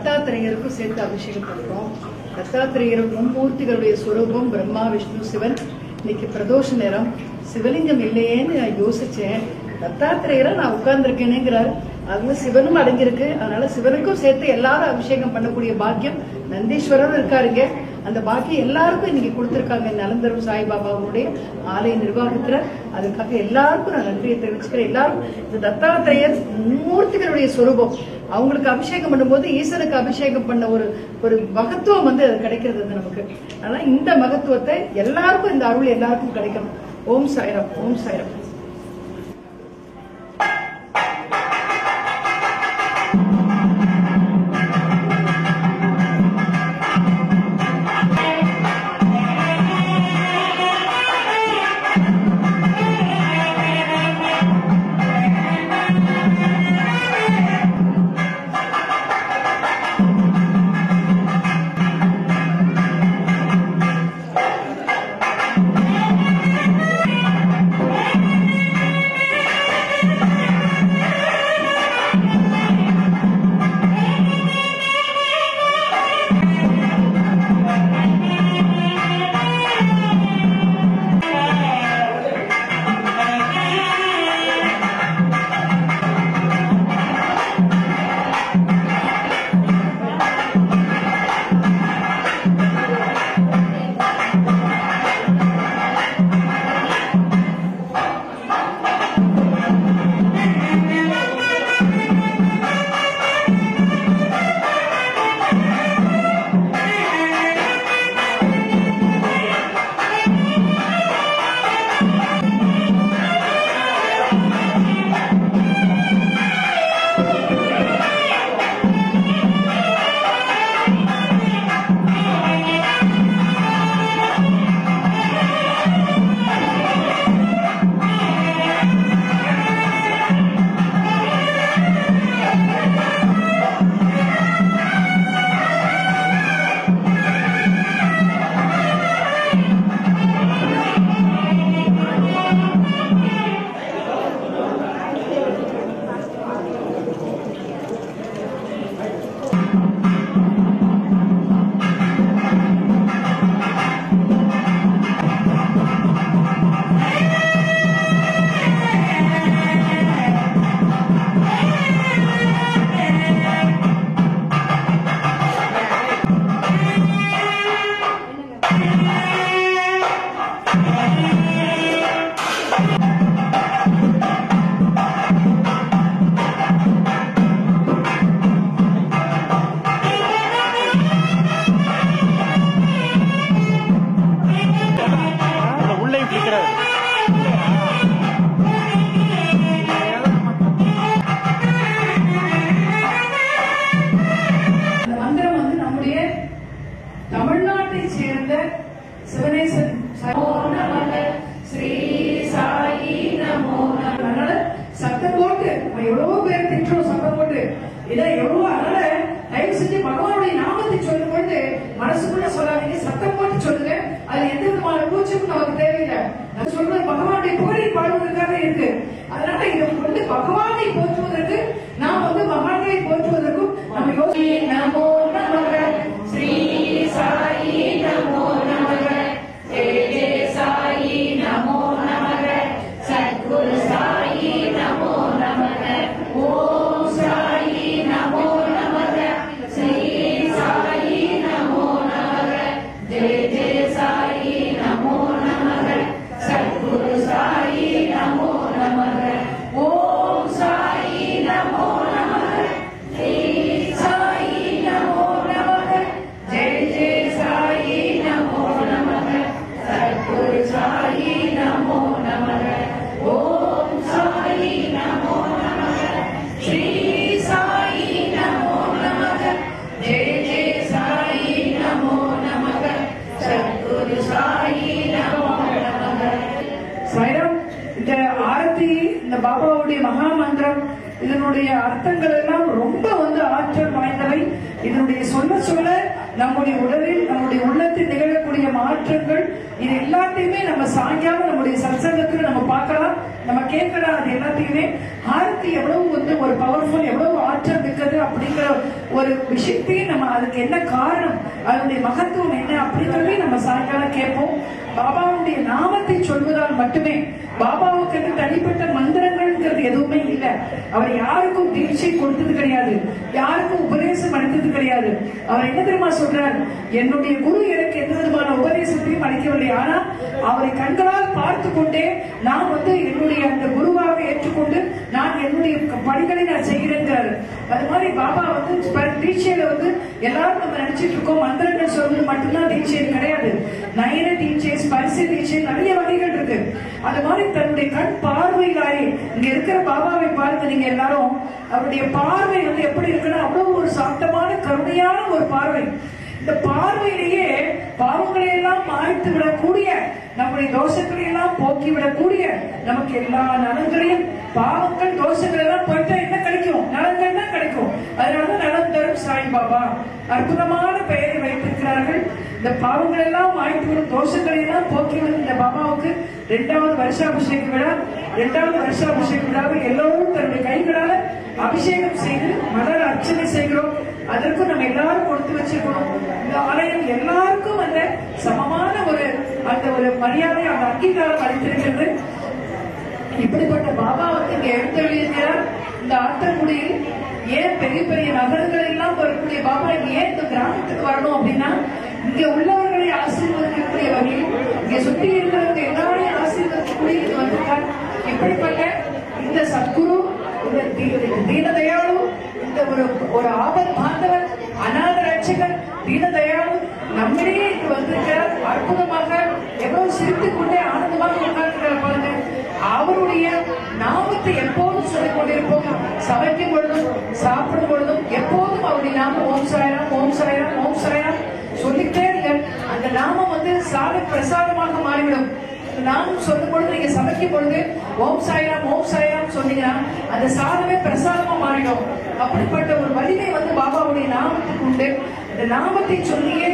தத்தாத்திரேயருக்கும் சேர்த்து அபிஷேகம் பண்றோம். தத்தாத்திரேயர் மும்மூர்த்திகளுடைய ஸ்வரூபம் பிரம்மா விஷ்ணு சிவன். இன்னைக்கு பிரதோஷ நேரம், சிவலிங்கம் இல்லையேன்னு நான் யோசிச்சேன். தத்தாத்திரேயரை நான் உட்கார்ந்துருக்கேனேங்கிறாரு. அதுல சிவனும் அடங்கியிருக்கு. அதனால சிவனுக்கும் சேர்த்து எல்லாரும் அபிஷேகம் பண்ணக்கூடிய பாக்கியம் நந்தீஸ்வரரும் இருக்காருங்க. அந்த பாக்கியம் எல்லாருக்கும் இன்னைக்கு கொடுத்திருக்காங்க நலம் தரும் சாய்பாபாவுடைய ஆலய நிர்வாகத்துல. அதுக்காக எல்லாருக்கும் நான் நன்றியை தெரிவிச்சுக்கிறேன். எல்லாரும் இந்த தத்தாத்திரேயர் மூர்த்திகளுடைய சொரூபம், அவங்களுக்கு அபிஷேகம் பண்ணும்போது ஈசனுக்கு அபிஷேகம் பண்ண ஒரு மகத்துவம் அது கிடைக்கிறது நமக்கு. அதனால இந்த மகத்துவத்தை எல்லாருக்கும், இந்த அருள் எல்லாருக்கும் கிடைக்கணும். ஓம் சாய்ராம், ஓம் சாய்ராம். இதனுடைய அர்த்தங்கள் எல்லாம் ரொம்ப ஆற்றல் வாய்ந்தவை. இதனுடைய சொல்ல சொல்ல நம்முடைய உடலில் நம்முடைய உள்ளத்தில் நிகழக்கூடிய மாற்றங்கள் இது எல்லாத்தையுமே நம்ம சாயங்காலம் நம்முடைய சத்சங்கத்துல நம்ம பார்க்கலாம், நம்ம கேட்கலாம். அது எல்லாத்தையுமே ஆரத்தி எவ்வளவு வந்து ஒரு பவர்ஃபுல், எவ்வளவு ஆற்றல் மிக்கது அப்படிங்கிற ஒரு விஷயத்தையும் நம்ம அதுக்கு என்ன காரணம், அதனுடைய மகத்துவம் என்ன அப்படிங்கிறதையும் நம்ம சாயங்காலம் கேட்போம். பாபாவுடைய நாமத்தை சொல்வதால் மட்டுமே, பாபாவுக்கு தனிப்பட்ட மந்திரங்கள்ங்கிறது எதுவுமே இல்லை. அவர் யாருக்கும் தீட்சை கொடுத்தது கிடையாது, யாருக்கும் உபதேசம் அளித்தது கிடையாது. அவர் என்ன தெரியுமா சொல்றார், என்னுடைய குரு எனக்கு எந்த விதமான உபதேசத்தையும் அளிக்கவில்லை, ஆனா அவரை கண்களால் பார்த்து கொண்டே நான் வந்து என்னுடைய அந்த குருவாக ஏற்றுக்கொண்டு நான் என்னுடைய பணிகளை நான் செய்கிறேங்கிறாரு. அது மாதிரி பாபா வந்து தீட்சையில வந்து எல்லாரும் நம்ம நினைச்சிட்டு இருக்கோம் மந்திரங்கள் சொல்வது மட்டும்தான் தீட்சை கிடையாது. நயன தீட்சை, ஸ்பரிச தீட்சை, நிறைய வகைகள் இருக்கு. அது மாதிரி தன்னுடைய கண் பார்வையிலாயே இங்க இருக்கிற பாபாவை பார்த்து நீங்க எல்லாரும் அவருடைய பார்வை வந்து எப்படி இருக்குன்னா அவ்வளவு ஒரு சாந்தமான கருணையான ஒரு பார்வை. இந்த பார்வையிலேயே பாவங்களை எல்லாம் மாய்த்து விடக்கூடிய, நம்முடைய தோஷங்களை எல்லாம் போக்கி விடக்கூடிய, நமக்கு எல்லா நலன்களையும், பாவங்கள் தோஷங்கள் எல்லாம் போயிட்டா என்ன கிடைக்கும், நலன்கள் தான் கிடைக்கும். அதனால நலம் தரும் சாய்பாபா அற்புதமான பெயரை வைத்திருக்கிறார்கள். இந்த பாவங்கள் எல்லாம் மாய்த்து விடும், தோஷங்களை எல்லாம் போக்கி விடும் இந்த பாபாவுக்கு 2வது வருஷாபிஷேக விழா. 2வது வருஷாபிஷேக விழாவில் எல்லோரும் தன்னுடைய கைகளால அபிஷேகம் செய்து மலர் அர்ச்சனை செய்கிறோம். அதற்கும் நம்ம எல்லாரும் கொடுத்து வச்சிருக்கணும். இந்த ஆலயம் எல்லாருக்கும் அந்த சமமான அந்த ஒரு மரியாதை, அந்த அங்கீகாரம் அளித்திருக்கிறது. இப்படிப்பட்ட பாபா வந்து இங்க எழுத்தெழுதியிருக்கிறார். இந்த ஆத்தங்குடியில் ஏன் பெரிய பெரிய நகரங்கள் எல்லாம் வரக்கூடிய பாபா ஏன் இந்த கிராமத்துக்கு வரணும் அப்படின்னா, இங்க உள்ளவர்களை ஆசீர்வதிக்கக்கூடிய வகையில், இங்க சுற்றி இருக்கிறவங்க எல்லாரையும் ஆசீர்வதிக்கக்கூடிய இது வந்திருக்கார். இப்படிப்பட்ட இந்த சத்குரு, இந்த தீனதயாளு, இந்த ஒரு ஆபத் பாந்தவர், அநாத ரட்சகர் தீனதயாளு நம்மிடையே இங்கு வந்திருக்கிறார். அற்புதமாக எவ்வளவு சிரித்துக் கொண்டே ஆனந்தமாக உட்கார்ந்திருக்கிறார் பாருங்க. அவருடைய நாமத்தை எப்போதும் சொல்லிக் கொண்டிருப்போம். சமைக்கும் பொழுதும் சாப்பிடும் பொழுதும் எப்போதும் அவருடைய நாமம் ஓம் சாய்ராம், ஓம் சாய்ராம், ஓம் சாய்ராம் சொல்லிட்டே இருங்க. அந்த நாமம் வந்து சாத பிரசாதமாக மாறிவிடும். நாமும் சொல்லும் பொழுது, நீங்க சமைக்கும் பொழுது ஓம் சாய்ராம், ஓம் சாய்ராம் சொன்னீங்கன்னா அந்த சாதமே பிரசாதமா மாறிடும். அப்படிப்பட்ட ஒரு வலிமை வந்து பாபாவுடைய நாமத்துக்கு உண்டு. அந்த நாமத்தை சொல்லியே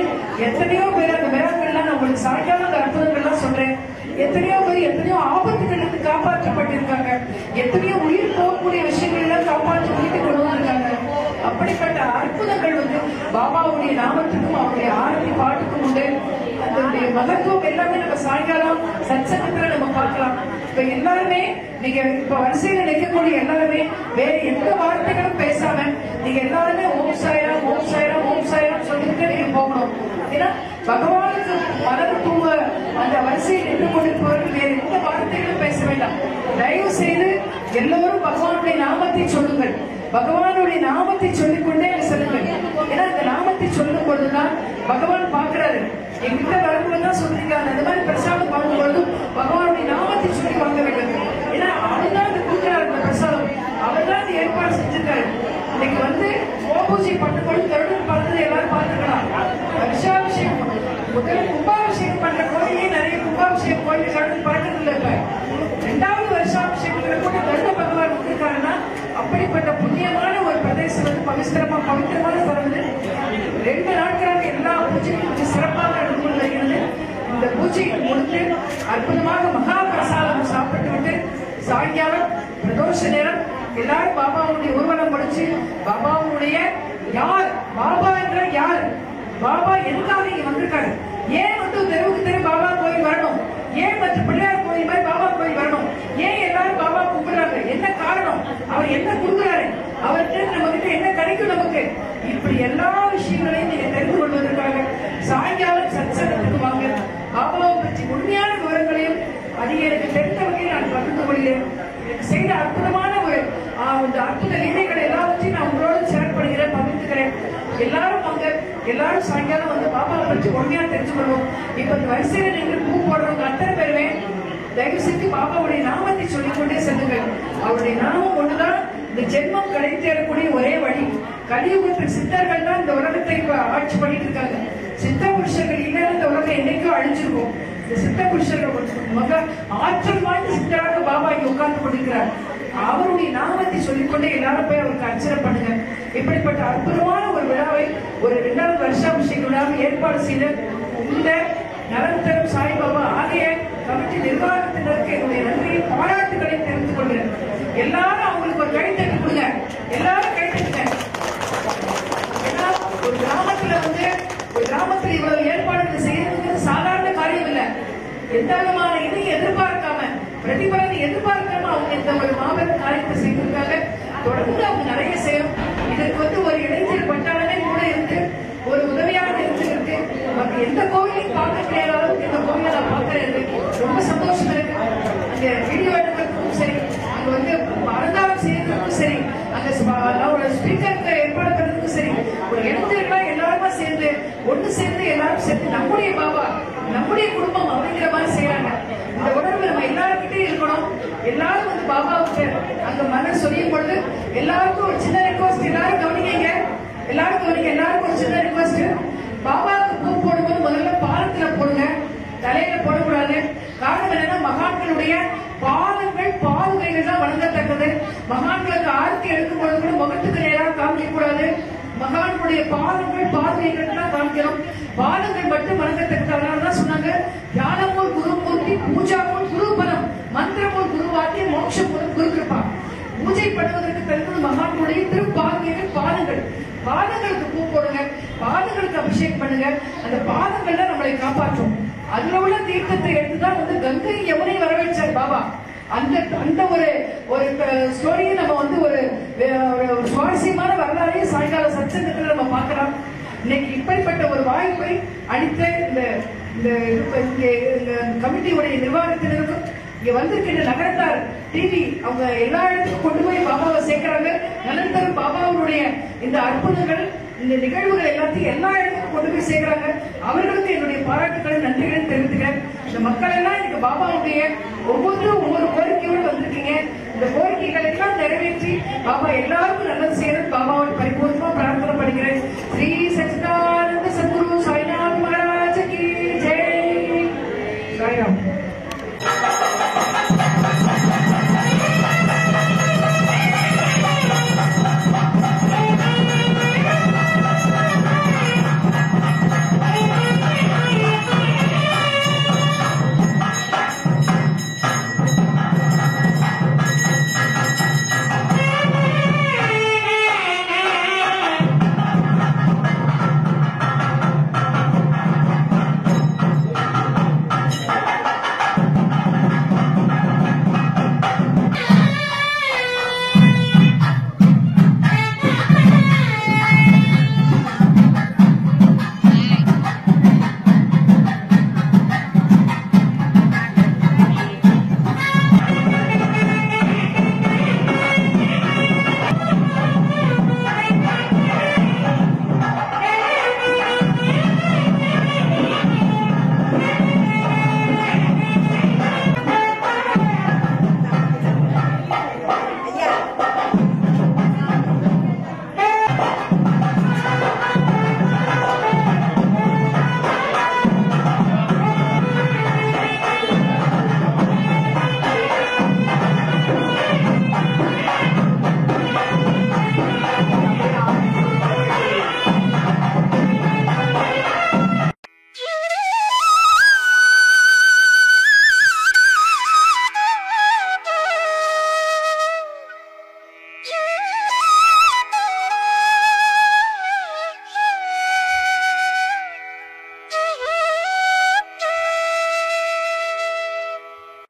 எத்தனையோ பேர் அந்த விழாக்கள்லாம் நான் உங்களுக்கு சாயங்காலம் அந்த அற்புதங்கள்லாம் சொல்றேன். எத்தனையோ பேர் எத்தனையோ ஆபத்துகளுக்கு காப்பாற்றப்பட்டிருக்காங்க, எத்தனையோ உயிர் போகக்கூடிய விஷயங்கள் எல்லாம் காப்பாற்றி வீட்டுக்கு கொண்டு வந்திருக்காங்க. அப்படிப்பட்ட அற்புதங்கள் வந்து பாபாவுடைய நாமத்துக்கும் அவருடைய ஆரத்தி பாட்டுக்கும் உண்டு. அதனுடைய மகத்துவம் எல்லாமே நம்ம சாயங்காலம் சத்சங்கத்துல நம்ம பார்க்கலாம். இப்ப எல்லாருமே நீங்க இப்ப வரிசையில நிற்கக்கூடிய எல்லாருமே வேற எந்த வார்த்தைகளும் பேசாம நீங்க எல்லாருமே ஓம் சாய்ராம், ஓம் சாய்ராம், ஓம் சாய்ராம் சொல்லிட்டு நீங்க போகணும். ஏன்னா பகவானுக்கு மலர் தூவ அந்த வரிசையில் நின்று கொண்டிருப்பவர்கள் வேற எந்த வார்த்தைகளும் பேச வேண்டாம். தயவு செய்து எல்லோரும் பகவானுடைய நாமத்தை சொல்லுங்கள். பகவானுடைய நாமத்தை சொல்லிக்கொண்டே செல்லுங்கள். ஏன்னா இந்த நாமத்தை சொல்லும் பொழுதுதான் பகவான் பார்க்கிறாரு. எங்கிட்ட வரும்போதுதான் சொல்லிருக்காங்க, அந்த மாதிரி பிரசாதம் வாங்கும் பொழுதும் பகவானுடைய நாமத்தை சொல்லி வாங்க வேண்டும். ஏன்னா அவர் தான் கொடுக்கிறார் இந்த பிரசாதம், அவர் தான் ஏற்பாடு செஞ்சிருக்காரு. இன்னைக்கு வந்து பூஜை பண்ணும்பொழுது கருடன் பார்த்தது எல்லாரும் பார்த்துக்கலாம். வருஷாபிஷேகம் முதல்ல கும்பாபிஷேகம் பண்ற கோயிலே நிறைய கும்பாபிஷேகம் கோயில் கருடன் பார்க்கறது இல்லை. இப்ப 2வது வருஷாபிஷேகத்துல கூட கருட பகவான் வந்திருக்காருன்னா அப்படிப்பட்ட புண்ணியமான ஒரு பிரதேசம் வந்து பவித்திரமான ஸ்தலம். 2 நாட்களாக எல்லா பூஜைகளும் சிறப்பாக நடந்து கொண்டு வருகிறது. இந்த பூஜையை முடித்து அற்புதமாக மகா பிரசாதம் சாப்பிட்டு விட்டு சாயங்காலம் பிரதோஷ நேரம் எல்லாரும் பாபாவுடைய ஊர்வலம் முடிச்சு பாபாவுடைய யார், பாபா என்ற யார், பாபா எதுக்காக இங்க வந்திருக்காரு, ஏன் வந்து தெருவுக்கு தெரு பாபா கோயில் வரணும், ஏன் மற்ற பிள்ளையார் கோயில் மாதிரி பாபா கோயில் வரணும், ஏன் எல்லாரும் பாபா கும்பிடுறாங்க, என்ன காரணம், அவர் என்ன கொடுக்குறாரு, அவர்கிட்ட நம்ம கிட்ட என்ன கிடைக்கும் நமக்கு, இப்படி எல்லா விஷயங்களையும் நீங்க தெரிந்து கொள்வதற்காக சாயங்காலம் சத்சங்கத்துக்கு வாங்க. பாபாவை பற்றி உண்மையான விவரங்களையும் அது எனக்கு தெரிந்த வகையில் நான் பகிர்ந்து கொள்கிறேன். எனக்கு செய்த அற்புதமான அந்த அற்புத லீலைகளை எல்லாவற்றையும் நான் உங்களோட ஷேர் பண்ணுகிறேன், பகிர்ந்துக்கிறேன். எல்லாரும் வாங்க, எல்லாரும் சாயங்காலம் வந்து பாபாவை பற்றி உண்மையா தெரிஞ்சு கொள்வோம். இப்ப இந்த வரிசையில நீங்க பூ போடுறவங்க அத்தனை பேருமே தயவு செஞ்சு பாபாவுடைய நாமத்தை சொல்லிக்கொண்டே செல்லுங்கள். அவருடைய நாமம் ஒண்ணுதான் இந்த ஜென்மம் கிடைத்தேறக்கூடிய ஒரே வழி. கலியுகத்தில் சித்தர்கள் தான் இந்த உலகத்தை இப்ப ஆட்சி பண்ணிட்டு இருக்காங்க. சித்த புருஷர்கள் இல்லைன்னு இந்த உலகம் என்னைக்கும் அழிஞ்சிருக்கும். இந்த சித்த புருஷர்கள் மக ஆற்றல் வாய்ந்த சித்தராக பாபா இங்க உட்கார்ந்து கொண்டிருக்கிறார். அவருடைய நாமத்தை சொல்லிக்கொண்டே எல்லாரும் போய் அவருக்கு அர்ச்சனை பண்ணுங்க. இப்படிப்பட்ட அற்புதமான ஒரு விழாவை, ஒரு 2வது வருஷாபிஷேக விழாவை ஏற்பாடு செய்த இந்த நலம் தரும் சாய்பாபா ஆலய கமிட்டி நிர்வாகத்தினருக்கு என்னுடைய நன்றியை பாராட்டுகளை தெரிவித்துக் கொள்கிறேன். எல்லாரும் அவங்களுக்கு ஒரு கைத்தட்டி கொடுங்க, எல்லாரும் கைத்தட்டுங்க. ஏன்னா ஒரு கிராமத்துல இவ்வளவு ஏற்பாடுகள் செய்யறது சாதாரண காரியம் இல்லை. எந்த விதமான இதையும் எதிர்பார்க்காம, பிரதிபலனை எதிர்பார்க்காம அவங்க இந்த ஒரு மாபெரும் காரியத்தை செய்திருக்காங்க. தொடர்ந்து அவங்க நிறைய செய்யணும். இதற்கு ஒரு இளைஞர் பட்டாளமே கூட இருந்து ஒரு உதவியாக இருந்துருக்கு. மற்ற எந்த கோவிலையும் பார்க்க முடியாத அளவுக்கு இந்த கோவிலை நான் பார்க்கிறேன். ரொம்ப சந்தோஷம் இருக்கு. அங்க வீடியோ எடுக்கிறதுக்கும் சரி, அங்க அறந்தாரம் செய்யறதுக்கும் சரி, அங்க ஒரு ஸ்பீக்கருக்கு ஏற்பாடு பண்ணுறதுக்கும் சரி, ஒரு இளைஞர்களா எல்லாருமா சேர்ந்து ஒண்ணு சேர்ந்து எல்லாரும் சேர்ந்து நம்முடைய பாபா, நம்முடைய குடும்பம் அப்படிங்கிற மாதிரி செய்யறாங்க. இந்த உணர்வு நம்ம எல்லாருக்கிட்டே இருக்கணும். எல்லாரும் பாபாவுக்கு அங்க மலர் சொல்லியும் பொழுது எல்லாருக்கும் ஒரு சின்ன ரிக்வஸ்ட், எல்லாரும் கவனிங்க, எல்லாருக்கும் ஒரு சின்ன ரிக்வஸ்ட். பாபாவுக்கு பூ போடும்போது முதல்ல பாலத்துல போடுங்க, தலையில போடக்கூடாது. காரணம் என்னன்னா மகான்களுடைய பாதுகைகள் தான் வணங்கத்தக்கது. மகான்களுக்கு ஆர்த்தி எடுக்கும் பொழுது கூட முகத்துக்கு நேராக காமிக்க கூடாது. மகான்களுடைய பாதுகைகள் தான் காமிக்கணும். பாதங்கள் மட்டும் வணங்கத்தக்கதான் சொன்னாங்க. தியானமூர் குருமூர்த்தி, பூஜாமூர் குருபலம், மந்திரமூர் குருவாக்கிய, மோட்சமூர் குரு கிருபா. பூஜை பண்ணுவதற்கு தகுந்த மகான்களுடைய திருப்பாதுகைகள் பாதங்களுக்கு பூ போடுங்க, பாதங்களுக்கு அபிஷேகம் பண்ணுங்க. அந்த பாதங்கள் தான் நம்மளை காப்பாற்றும். அதுல உள்ள தீர்த்தத்தை எடுத்துதான் கங்கை யமுனை வரவேற்றார் பாபா. அந்த ஒரு ஸ்டோரியை நம்ம ஒரு சுவாரஸ்யமான வரலாறையும் சாயங்கால சத்சங்கத்தில் நம்ம பார்க்கலாம். இன்னைக்கு இப்படிப்பட்ட ஒரு வாய்ப்பை அளித்த இந்த கமிட்டியுடைய நிர்வாகத்தினருக்கும் இங்க வந்திருக்கின்ற நகரத்தார் டிவி அவங்க எல்லா இடத்துக்கும் கொண்டு போய் பாபாவை சேர்க்கிறாங்க. நலன் தரும் பாபாவுடைய இந்த அற்புதங்கள், இந்த நிகழ்வுகள் எல்லாத்தையும் எல்லா இடத்துக்கும் கொண்டு போய் சேர்க்கிறாங்க. அவர்களுக்கு என்னுடைய பாராட்டுகளை, நன்றிகளை தெரிவித்துக்கிறேன். இந்த மக்கள் எல்லாம் இன்னைக்கு பாபாவுடைய ஒவ்வொரு கோரிக்கையோடு வந்திருக்கீங்க. இந்த கோரிக்கைகள் எல்லாம் நிறைவேற்றி பாபா எல்லாருக்கும் நல்லது செய்யறது பாபாவோட பரிபூர்ணமா பிரார்த்தனை பண்ணுகிறேன். ஸ்ரீ